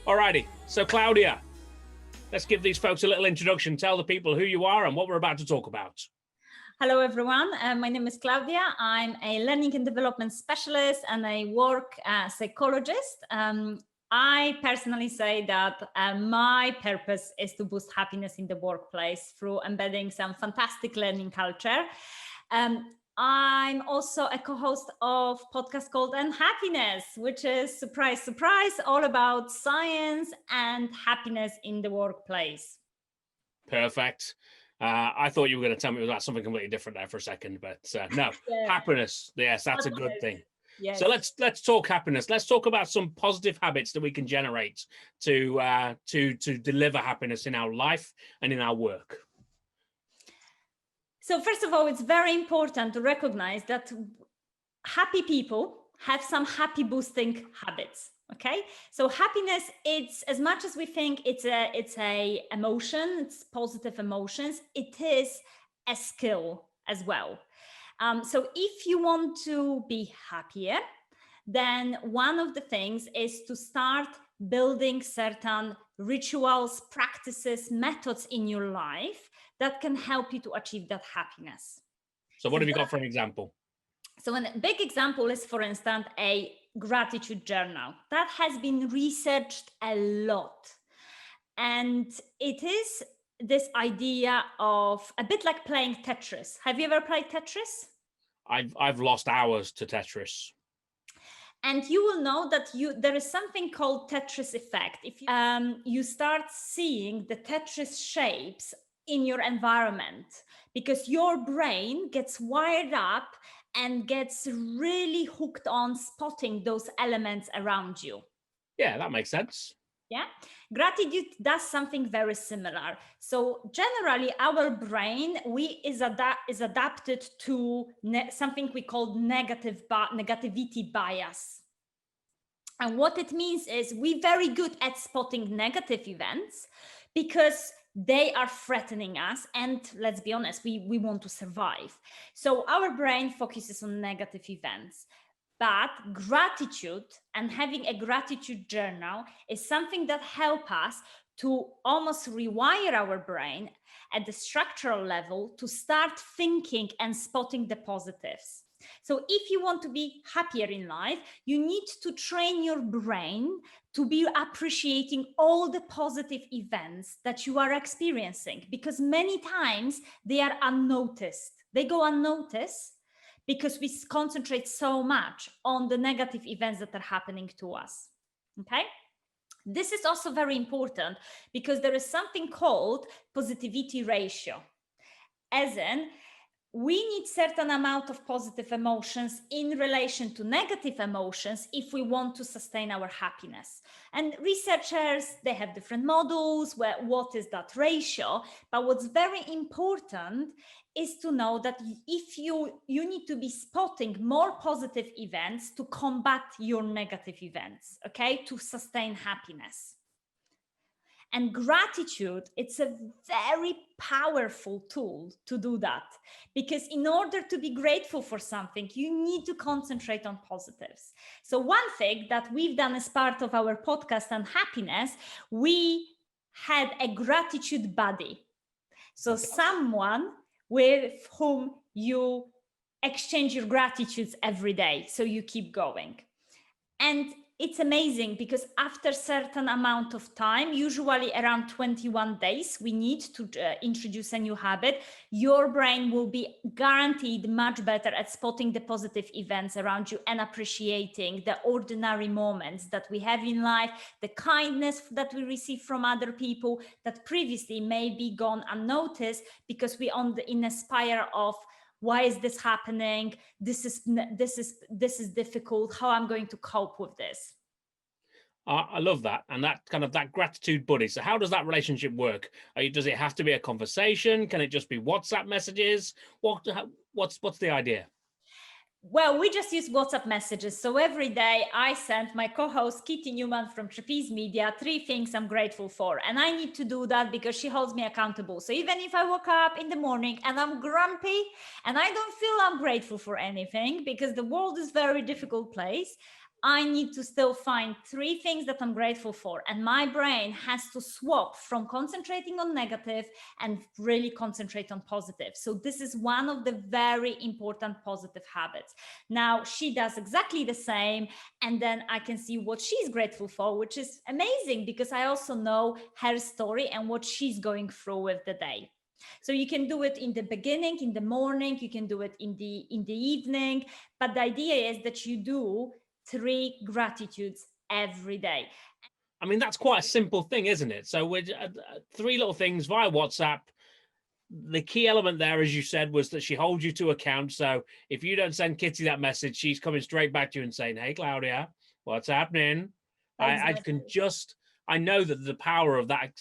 Alrighty, so Klaudia, let's give these folks a little introduction. Tell the people who you are and what we're about to talk about. Hello, everyone. My name is Klaudia. I'm a learning and development specialist and I work as a psychologist. I personally say that my purpose is to boost happiness in the workplace through embedding some fantastic learning culture. I'm also a co-host of a podcast called Unhappiness, which is, surprise, surprise, all about science and happiness in the workplace. Perfect. I thought you were going to tell me about something completely different there for a second, but no, happiness. Yes, that's a good thing. Yes. So let's talk happiness. Let's talk about some positive habits that we can generate to deliver happiness in our life and in our work. So first of all, it's very important to recognize that happy people have some happy boosting habits. Okay, so happiness, it's as much as we think it's a emotion, it's positive emotions, it is a skill as well. So if you want to be happier, then one of the things is to start building certain rituals, practices, methods in your life that can help you to achieve that happiness. So what have you got for an example? So a big example is, for instance, a gratitude journal that has been researched a lot. And it is this idea of a bit like playing Tetris. Have you ever played Tetris? I've lost hours to Tetris. And you will know that there is something called Tetris effect. If you start seeing the Tetris shapes in your environment, because your brain gets wired up and gets really hooked on spotting those elements around you. Yeah, that makes sense. Yeah, gratitude does something very similar. So generally, our brain is adapted to something we call negativity bias. And what it means is we're very good at spotting negative events because they are threatening us. And let's be honest, we want to survive. So our brain focuses on negative events. But gratitude and having a gratitude journal is something that helps us to almost rewire our brain at the structural level to start thinking and spotting the positives. So if you want to be happier in life, you need to train your brain to be appreciating all the positive events that you are experiencing, because many times they are unnoticed. They go unnoticed because we concentrate so much on the negative events that are happening to us. Okay? This is also very important because there is something called positivity ratio. As in, we need certain amount of positive emotions in relation to negative emotions if we want to sustain our happiness. And researchers, they have different models where what is that ratio, but what's very important is to know that if you need to be spotting more positive events to combat your negative events, okay, to sustain happiness. And gratitude, it's a very powerful tool to do that, because in order to be grateful for something, you need to concentrate on positives. So one thing that we've done as part of our podcast on happiness, we had a gratitude buddy. So someone with whom you exchange your gratitudes every day, so you keep going. And it's amazing because after a certain amount of time, usually around 21 days, we need to introduce a new habit. Your brain will be guaranteed much better at spotting the positive events around you and appreciating the ordinary moments that we have in life, the kindness that we receive from other people that previously may be gone unnoticed because we are in a spiral of, why is this happening? This is difficult. How I'm going to cope with this? I love that, and that gratitude buddy. So, how does that relationship work? Does it have to be a conversation? Can it just be WhatsApp messages? What's the idea? Well, we just use WhatsApp messages. So every day I send my co-host Kitty Newman from Trapeze Media 3 things I'm grateful for. And I need to do that because she holds me accountable. So even if I woke up in the morning and I'm grumpy and I don't feel I'm grateful for anything because the world is a very difficult place, I need to still find 3 things that I'm grateful for. And my brain has to swap from concentrating on negative and really concentrate on positive. So this is one of the very important positive habits. Now she does exactly the same. And then I can see what she's grateful for, which is amazing because I also know her story and what she's going through with the day. So you can do it in the beginning, in the morning, you can do it in the evening, but the idea is that you do 3 gratitudes every day. I mean, that's quite a simple thing, isn't it? So with 3 little things via WhatsApp. The key element there, as you said, was that she holds you to account. So if you don't send Kitty that message, she's coming straight back to you and saying, "Hey, Klaudia, what's happening?" I know that the power of that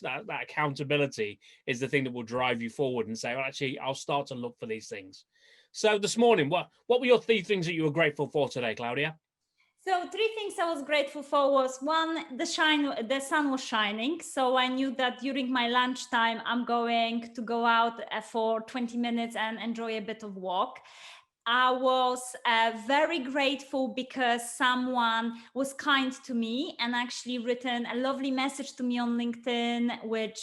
accountability is the thing that will drive you forward and say, "Well, actually, I'll start to look for these things." So this morning, what were your 3 things that you were grateful for today, Klaudia? So 3 things I was grateful for was, one, the sun was shining. So I knew that during my lunchtime, I'm going to go out for 20 minutes and enjoy a bit of walk. I was very grateful because someone was kind to me and actually written a lovely message to me on LinkedIn, which,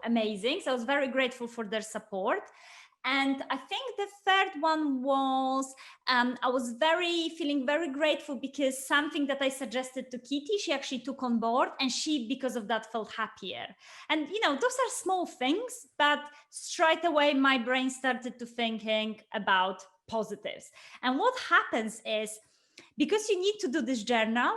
amazing. So I was very grateful for their support. And I think the third one was, I was feeling very grateful because something that I suggested to Kitty, she actually took on board, and she, because of that, felt happier. And, those are small things, but straight away my brain started to thinking about positives. And what happens is, because you need to do this journal,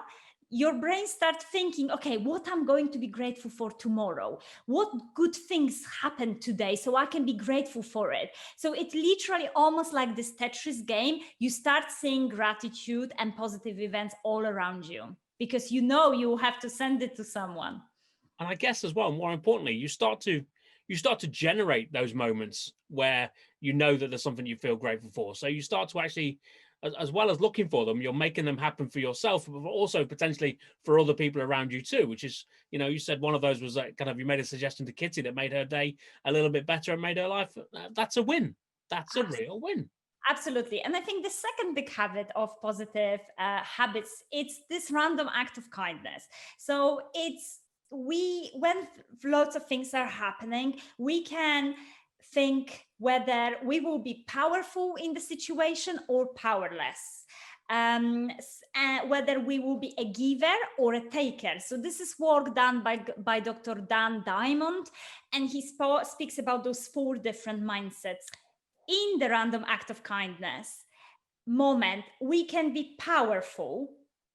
your brain starts thinking, okay, what I'm going to be grateful for tomorrow? What good things happened today so I can be grateful for it? So it's literally almost like this Tetris game. You start seeing gratitude and positive events all around you because you have to send it to someone. And I guess as well, more importantly, you start to generate those moments where you know that there's something you feel grateful for. So you start to actually, as well as looking for them, you're making them happen for yourself, but also potentially for other people around you too, which is, you said one of those was kind of, you made a suggestion to Kitty that made her day a little bit better and made her life. That's a win. That's a real win. Absolutely. And I think the second big habit of positive habits, it's this random act of kindness. So when lots of things are happening, we can think whether we will be powerful in the situation or powerless. Whether we will be a giver or a taker. So this is work done by Dr. Dan Diamond, and he speaks about those 4 different mindsets. In the random act of kindness moment, we can be powerful,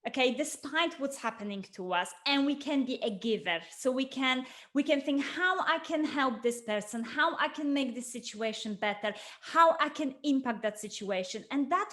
okay, despite what's happening to us, and we can be a giver. So we can think how I can help this person, how I can make this situation better, how I can impact that situation. And that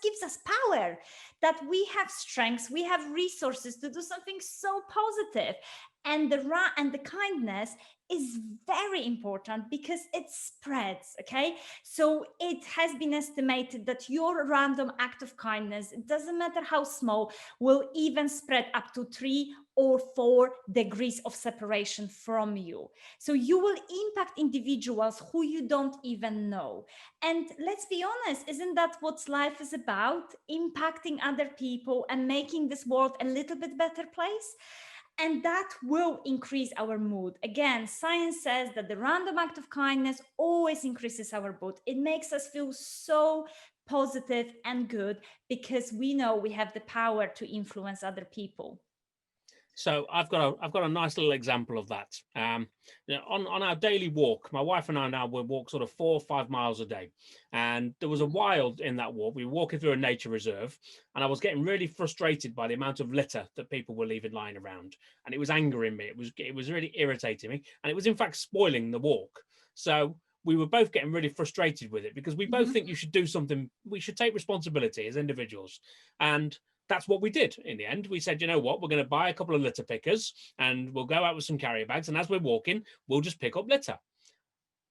gives us power, that we have strengths, we have resources to do something so positive. And the kindness is very important because it spreads, okay? So it has been estimated that your random act of kindness, it doesn't matter how small, will even spread up to 3 or 4 degrees of separation from you. So you will impact individuals who you don't even know. And let's be honest, isn't that what life is about? Impacting other people and making this world a little bit better place? And that will increase our mood. Again, science says that the random act of kindness always increases our mood. It makes us feel so positive and good because we know we have the power to influence other people. So I've got a nice little example of that. On our daily walk, my wife and I now will walk sort of 4 or 5 miles a day, and there was a while in that walk. We were walking through a nature reserve, and I was getting really frustrated by the amount of litter that people were leaving lying around, and it was angering me. It was really irritating me, and it was in fact spoiling the walk. So we were both getting really frustrated with it because we both think you should do something. We should take responsibility as individuals, and that's what we did in the end. We said, you know what, we're going to buy a couple of litter pickers and we'll go out with some carrier bags. And as we're walking, we'll just pick up litter.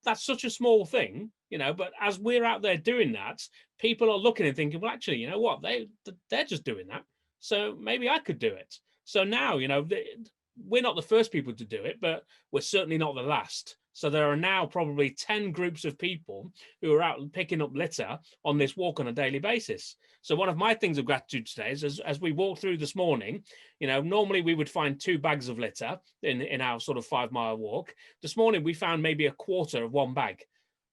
That's such a small thing, but as we're out there doing that, people are looking and thinking, well, actually, you know what, they're just doing that. So maybe I could do it. So now, we're not the first people to do it, but we're certainly not the last. So there are now probably 10 groups of people who are out picking up litter on this walk on a daily basis. So one of my things of gratitude today is as we walked through this morning, normally we would find 2 bags of litter in our sort of 5-mile walk. This morning we found maybe a quarter of 1 bag.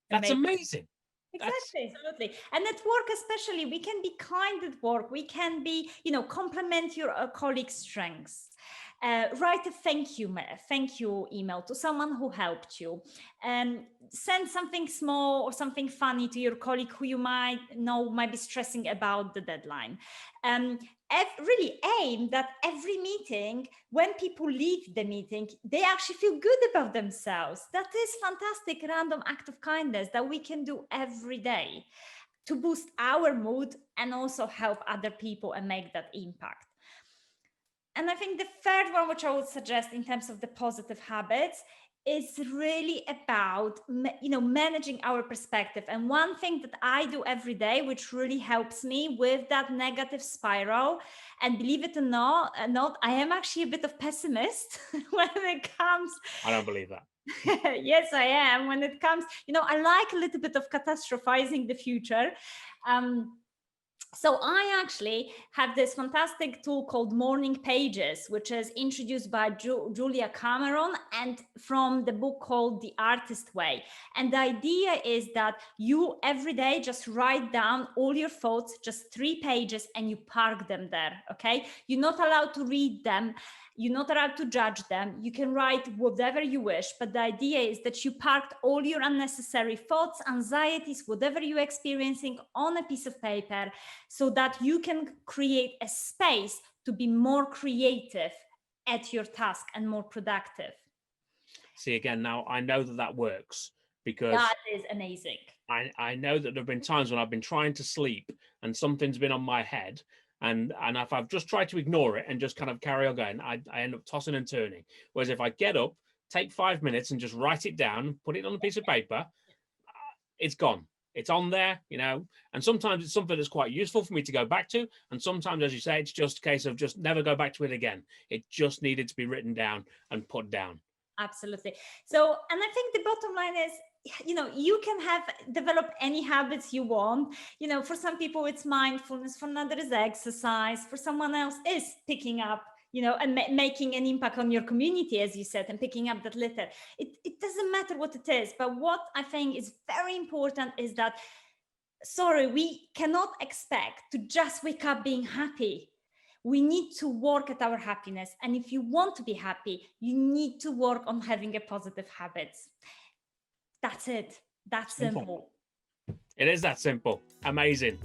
That's amazing. Exactly, absolutely. And at work, especially, we can be kind at work. We can be, compliment your colleague's strengths. Write a thank you email to someone who helped you. Send something small or something funny to your colleague who you might be stressing about the deadline. Really aim that every meeting, when people leave the meeting, they actually feel good about themselves. That is fantastic random act of kindness that we can do every day to boost our mood and also help other people and make that impact. And I think the third one, which I would suggest in terms of the positive habits, is really about managing our perspective. And one thing that I do every day, which really helps me with that negative spiral, and believe it or not, I am actually a bit of pessimist when it comes. I don't believe that. Yes, I am. When it comes, I like a little bit of catastrophizing the future. So I actually have this fantastic tool called Morning Pages, which is introduced by Julia Cameron and from the book called The Artist Way. And the idea is that you every day just write down all your thoughts, just 3 pages, and you park them there, okay? You're not allowed to read them. You're not allowed to judge them. You can write whatever you wish, but the idea is that you parked all your unnecessary thoughts, anxieties, whatever you're experiencing on a piece of paper, so that you can create a space to be more creative at your task and more productive. See, again, now I know that works because that is amazing. I know that there have been times when I've been trying to sleep and something's been on my head. And if I've just tried to ignore it and just kind of carry on going, I end up tossing and turning. Whereas if I get up, take 5 minutes and just write it down, put it on a piece of paper, it's gone. It's on there, and sometimes it's something that's quite useful for me to go back to. And sometimes, as you say, it's just a case of just never go back to it again. It just needed to be written down and put down. Absolutely. So, and I think the bottom line is, you can develop any habits you want. For some people it's mindfulness, for another is exercise, for someone else is picking up, and making an impact on your community, as you said, and picking up that litter. It doesn't matter what it is, but what I think is very important is that, we cannot expect to just wake up being happy. We need to work at our happiness. And if you want to be happy, you need to work on having a positive habits. That's it. That's simple. It is that simple. Amazing.